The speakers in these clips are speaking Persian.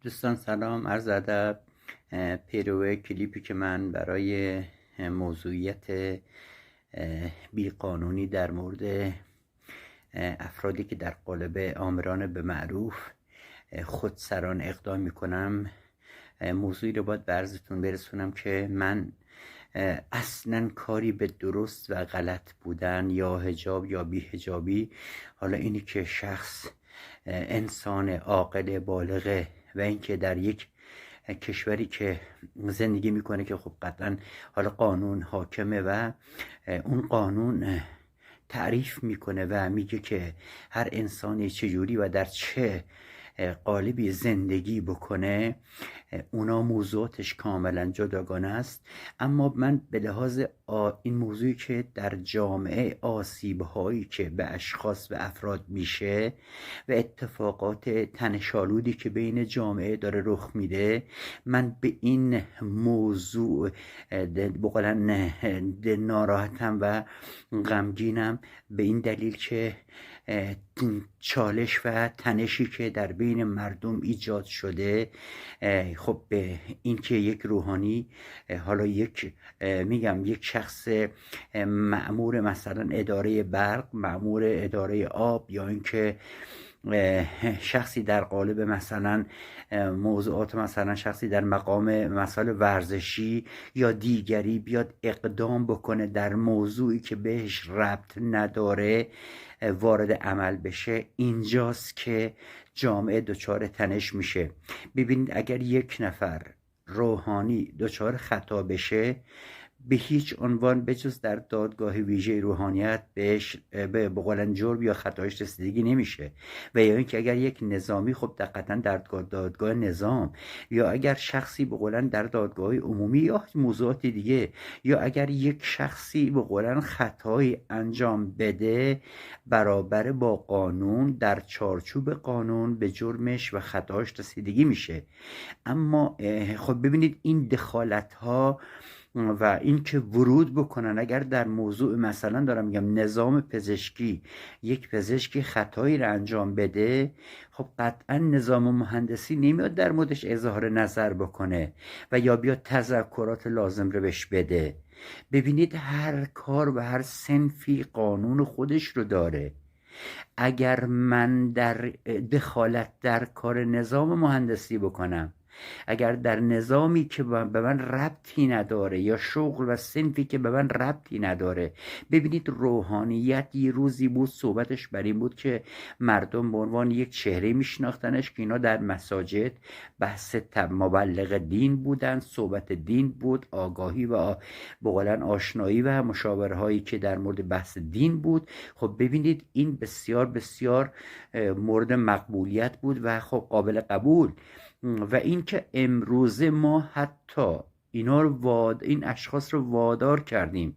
دوستان سلام، عرض ادب. پیرو کلیپی که من برای موضوعیت بیقانونی در مورد افرادی که در قالب آمران به معروف خودسران اقدام میکنم، موضوعی رو باید به عرضتون برسونم که من اصلا کاری به درست و غلط بودن یا حجاب یا بی حجابی، حالا اینی که شخص انسان عاقل بالغه و اینکه در یک کشوری که زندگی میکنه که خب قطعا حالا قانون حاکمه و اون قانون تعریف میکنه و میگه که هر انسانی چجوری و در چه قالبی زندگی بکنه، اونا موضوعاتش کاملا جداگانه است. اما من به لحاظ این موضوعی که در جامعه آسیب هایی که به اشخاص و افراد میشه و اتفاقات تنشالودی که بین جامعه داره رخ میده، من به این موضوع بقولن ناراحتم و غمگینم، به این دلیل که چالش و تنشی که در بین مردم ایجاد شده، خب به اینکه یک روحانی، حالا یک شخص مأمور مثلا اداره برق، مأمور اداره آب، یا اینکه شخصی در قالب مثلا موضوعات، مثلا شخصی در مقام مسائل ورزشی یا دیگری بیاد اقدام بکنه در موضوعی که بهش ربط نداره وارد عمل بشه، اینجاست که جامعه دچار تنش میشه. ببینید، اگر یک نفر روحانی دچار خطا بشه، به هیچ عنوان بجز در دادگاه ویژه روحانیت بهش به قولن جرم یا خطایش رسیدگی نمیشه. و یا اینکه اگر یک نظامی، خب دقیقاً در دادگاه نظام، یا اگر شخصی به قولن در دادگاه عمومی یا موضوعات دیگه، یا اگر یک شخصی به قولن خطایی انجام بده، برابر با قانون در چارچوب قانون به جرمش و خطاش رسیدگی میشه. اما خب ببینید، این دخالت ها و این که ورود بکنن، اگر در موضوع مثلا دارم میگم نظام پزشکی، یک پزشکی خطایی رو انجام بده، خب قطعا نظام مهندسی نمیاد در موردش اظهار نظر بکنه و یا بیاد تذکرات لازم رو بهش بده. ببینید، هر کار و هر صنفی قانون خودش رو داره. اگر من در دخالت در کار نظام مهندسی بکنم، اگر در نظامی که به من ربطی نداره یا شغل و صنفی که به من ربطی نداره، ببینید روحانیت یه روزی بود صحبتش بر این بود که مردم به عنوان یک چهره میشناختنش که اینا در مساجد بحث مبلغ دین بودن، صحبت دین بود، آگاهی و بقولن آشنایی و مشاوره هایی که در مورد بحث دین بود. خب ببینید، این بسیار بسیار مورد مقبولیت بود و خب قابل قبول. و اینکه امروزه ما حتی این اشخاص رو وادار کردیم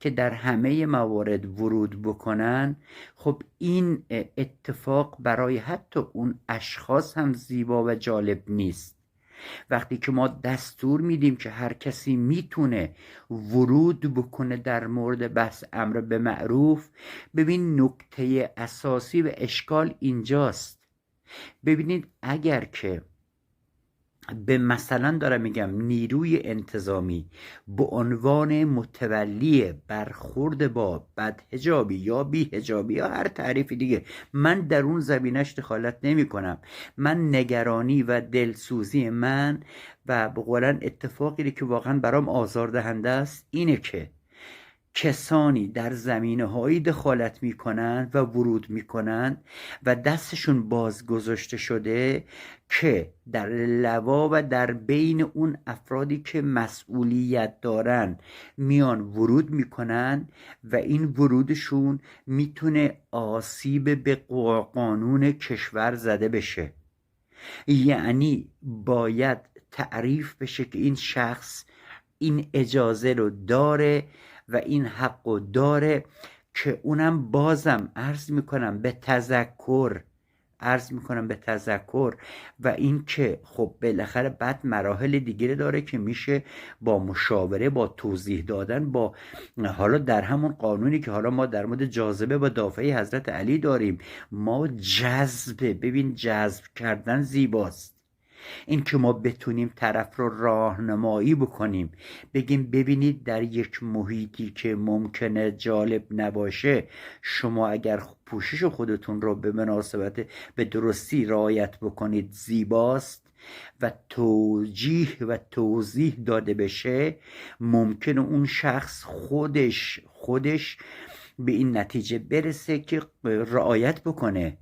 که در همه موارد ورود بکنن، خب این اتفاق برای حتی اون اشخاص هم زیبا و جالب نیست. وقتی که ما دستور میدیم که هر کسی میتونه ورود بکنه در مورد بحث امر به معروف، ببین نکته اساسی و اشکال اینجاست. ببینید، اگر که به مثلا دارم میگم نیروی انتظامی به عنوان متولی برخورد با بدحجابی یا بیحجابی یا هر تعریف دیگه، من در اون زمینش دخالت نمی کنم. من نگرانی و دلسوزی من و به قولن اتفاقی که واقعا برام آزاردهنده است اینه که کسانی در زمینه‌هایی دخالت میکنند و ورود میکنند و دستشون باز گذاشته شده که در لوا و در بین اون افرادی که مسئولیت دارن میان ورود میکنن و این ورودشون میتونه آسیب به قانون کشور زده بشه. یعنی باید تعریف بشه که این شخص این اجازه رو داره و این حق رو داره، که اونم بازم عرض میکنم به تذکر و این که خب بالاخره بعد مراحل دیگه داره که میشه با مشاوره، با توضیح دادن، با حالا در همون قانونی که حالا ما در مورد جاذبه با دافعه حضرت علی داریم، ما جذب کردن زیباست. این که ما بتونیم طرف رو راهنمایی بکنیم، بگیم ببینید در یک محیطی که ممکنه جالب نباشه، شما اگر پوشش خودتون رو به مناسبت به درستی رعایت بکنید زیباست و توجیه و توضیح داده بشه، ممکنه اون شخص خودش به این نتیجه برسه که رعایت بکنه.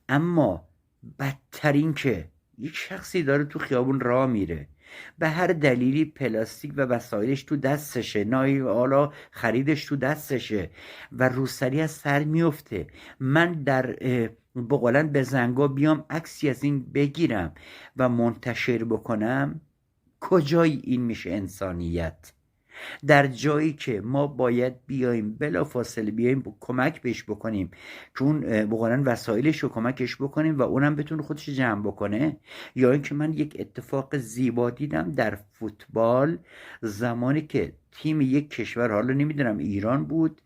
اما بدترین که یک شخصی داره تو خیابون راه میره، به هر دلیلی پلاستیک و وسایلش تو دستشه، حالا خریدش تو دستشه و روسری از سر میفته، من در بقولن به زنگا بیام عکسی از این بگیرم و منتشر بکنم، کجای این میشه انسانیت؟ در جایی که ما باید بیایم بلا فاصله بیایم کمک بهش بکنیم که اون بقولن وسایلش رو کمکش بکنیم و اونم بتونه خودش جمع بکنه. یا اینکه من یک اتفاق زیبا دیدم در فوتبال، زمانی که تیم یک کشور، حالا نمیدونم ایران بود،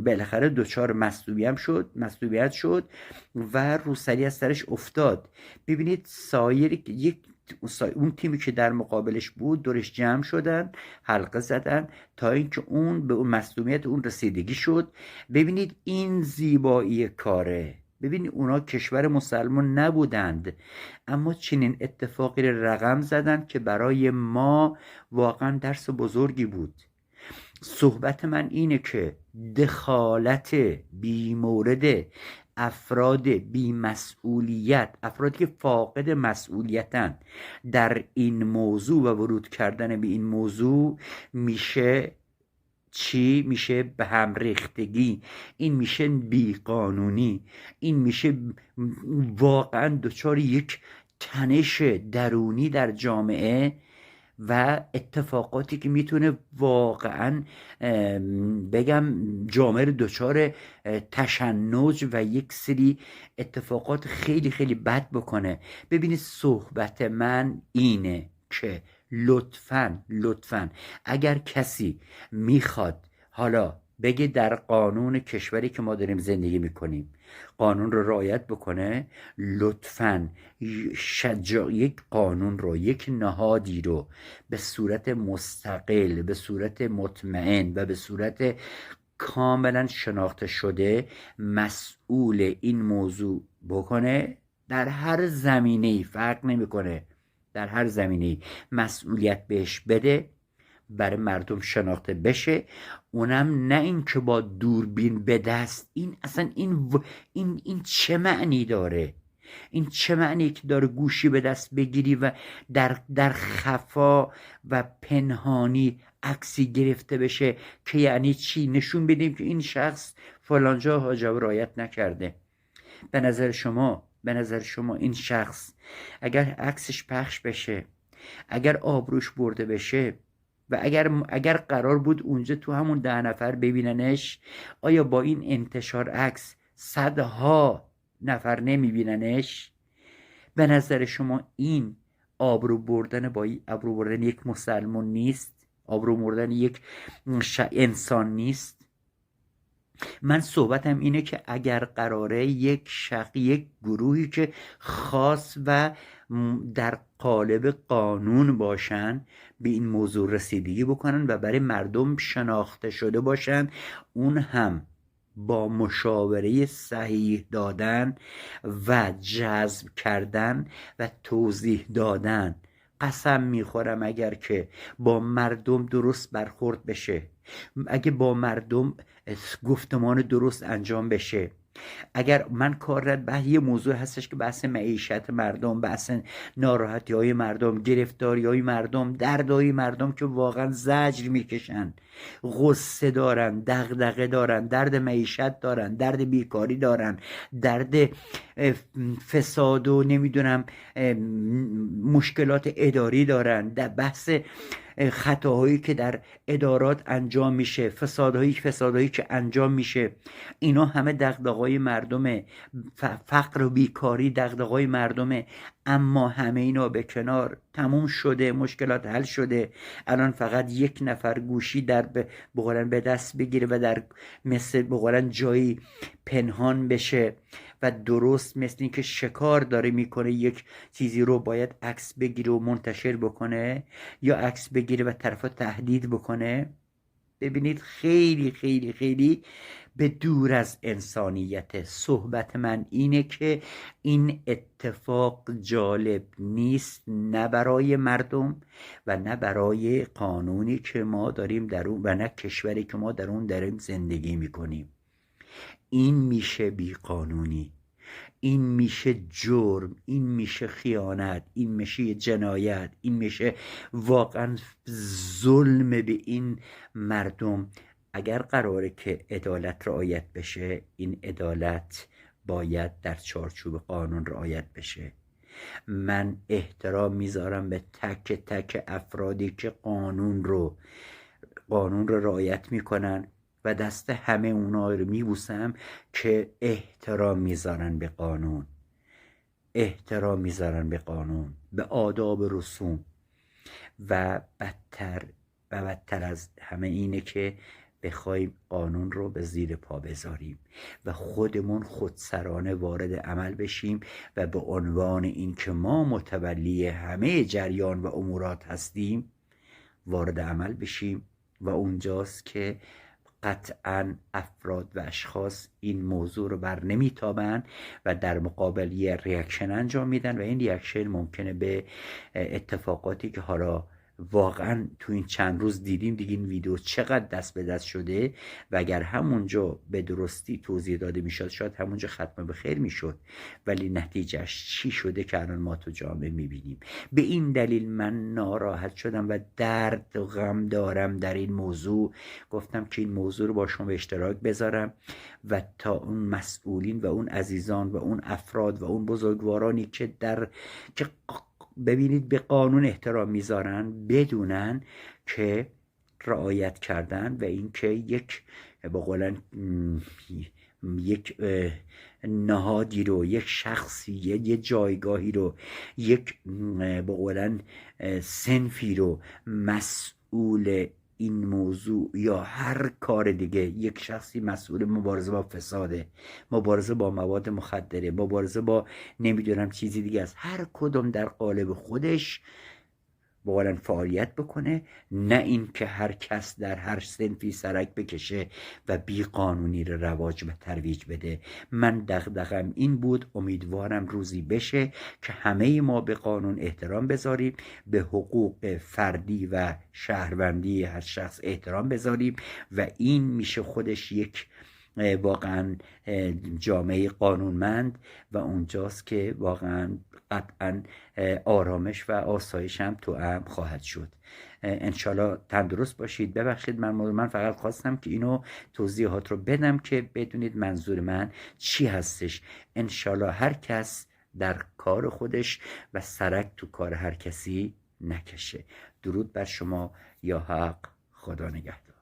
بالاخره دچار مصدومیت شد و روسری از سرش افتاد. ببینید اون تیمی که در مقابلش بود دورش جمع شدن، حلقه زدن تا اینکه اون به اون مصدومیت اون رسیدگی شد. ببینید این زیبایی کاره. ببینید اونا کشور مسلمان نبودند، اما چنین اتفاقی رقم زدن که برای ما واقعا درس بزرگی بود. صحبت من اینه که دخالت بیمورد افراد بی‌مسئولیت، افرادی که فاقد مسئولیتن در این موضوع و ورود کردن به این موضوع میشه چی؟ میشه به هم ریختگی، این میشه بیقانونی، این میشه واقعا دچار یک تنش درونی در جامعه و اتفاقاتی که میتونه واقعا بگم جامعه رو دچار تشنج و یک سری اتفاقات خیلی خیلی بد بکنه. ببینید صحبت من اینه که لطفاً اگر کسی میخواد حالا بگه در قانون کشوری که ما داریم زندگی میکنیم قانون رو رعایت بکنه، لطفاً یک قانون رو، یک نهادی رو به صورت مستقل، به صورت مطمئن و به صورت کاملا شناخته شده مسئول این موضوع بکنه. در هر زمینه‌ای فرق نمیکنه، در هر زمینه‌ای مسئولیت بهش بده، برای مردم شناخته بشه. اونم نه این که با دوربین به دست، این اصلا این چه معنی داره؟ این چه معنی که داره گوشی به دست بگیری و در خفا و پنهانی عکسی گرفته بشه که یعنی چی؟ نشون بدیم که این شخص فلانجا حاجب رعایت نکرده. به نظر شما این شخص اگر عکسش پخش بشه، اگر آبروش برده بشه و اگر قرار بود اونجا تو همون 10 نفر ببیننش، آیا با این انتشار عکس صدها نفر نمیبیننش؟ به نظر شما این آبرو بردن یک مسلمان نیست؟ آبرو بردن یک انسان نیست؟ من صحبتم اینه که اگر قراره یک گروهی که خاص و در قالب قانون باشن به این موضوع رسیدگی بکنن و برای مردم شناخته شده باشن، اون هم با مشاوره صحیح دادن و جذب کردن و توضیح دادن. قسم میخورم اگر که با مردم درست برخورد بشه، اگه با مردم گفتمان درست انجام بشه، اگر من یه موضوع هستش که بحث معیشت مردم، بحث ناراحتی های مردم، گرفتاری های مردم، دردهای مردم که واقعا زجر میکشن، غصه دارن، دغدغه دارن، درد معیشت دارن، درد بیکاری دارن، درد فساد و نمیدونم مشکلات اداری دارن، در بحث خطاهایی که در ادارات انجام میشه، فسادهایی که انجام میشه، اینا همه دغدغه‌های مردمه. فقر و بیکاری دغدغه‌های مردمه. اما همه اینا به کنار، تموم شده، مشکلات حل شده. الان فقط یک نفر گوشی در بقولن به دست بگیره و در مثل بقولن جایی پنهان بشه و درست مثل این که شکار داره میکنه یک چیزی رو باید عکس بگیره و منتشر بکنه، یا عکس بگیره و طرفا تهدید بکنه. ببینید خیلی خیلی خیلی به دور از انسانیت. صحبت من اینه که این اتفاق جالب نیست، نه برای مردم و نه برای قانونی که ما داریم در اون و نه کشوری که ما در اون داریم زندگی میکنیم. این میشه بیقانونی، این میشه جرم، این میشه خیانت، این میشه جنایت، این میشه واقعا ظلم به این مردم. اگر قراره که عدالت رعایت بشه، این عدالت باید در چارچوب قانون رعایت بشه. من احترام میذارم به تک تک افرادی که قانون رو رعایت میکنن و دست همه اونا رو میبوسم که احترام میذارن به قانون، احترام میذارن به قانون، به آداب و رسوم. و بدتر از همه اینه که بخوایم قانون رو به زیر پا بذاریم و خودمون خودسرانه وارد عمل بشیم و به عنوان این که ما متولی همه جریان و امورات هستیم وارد عمل بشیم. و اونجاست که قطعا افراد و اشخاص این موضوع رو بر نمیتابن و در مقابل یه ریاکشن انجام میدن و این ریاکشن ممکنه به اتفاقاتی که حالا واقعا تو این چند روز دیدیم دیگه، این ویدیو چقدر دست به دست شده و اگر همونجا به درستی توضیح داده میشد شاید همونجا ختم به خیر میشد، ولی نتیجهش چی شده که الان ما تو جامعه میبینیم. به این دلیل من ناراحت شدم و درد و غم دارم در این موضوع. گفتم که این موضوع رو با شما به اشتراک بذارم و تا اون مسئولین و اون عزیزان و اون افراد و اون بزرگوارانی که ببینید به قانون احترام میذارن بدونن که رعایت کردن و اینکه یک بقولن یک نهادی رو، یک شخصی، یک جایگاهی رو، یک بقولن صنفی رو مسئول این موضوع یا هر کار دیگه، یک شخصی مسئول مبارزه با فساده، مبارزه با مواد مخدره، مبارزه با نمیدونم چیزی دیگه است، هر کدوم در قالب خودش بقولن فعالیت بکنه، نه این که هر کس در هر صنفی سرک بکشه و بی قانونی رو رواج و ترویج بده. من دغدغم این بود، امیدوارم روزی بشه که همه ما به قانون احترام بذاریم، به حقوق فردی و شهروندی هر شخص احترام بذاریم و این میشه خودش یک واقعا جامعه قانونمند و اونجاست که واقعا قطعا آرامش و آسایش هم تو امن خواهد شد. انشالله تندرست باشید. ببخشید من فقط خواستم که اینو توضیحات رو بدم که بدونید منظور من چی هستش. انشالله هر کس در کار خودش و سرک تو کار هر کسی نکشه. درود بر شما. یا حق. خدا نگهدار.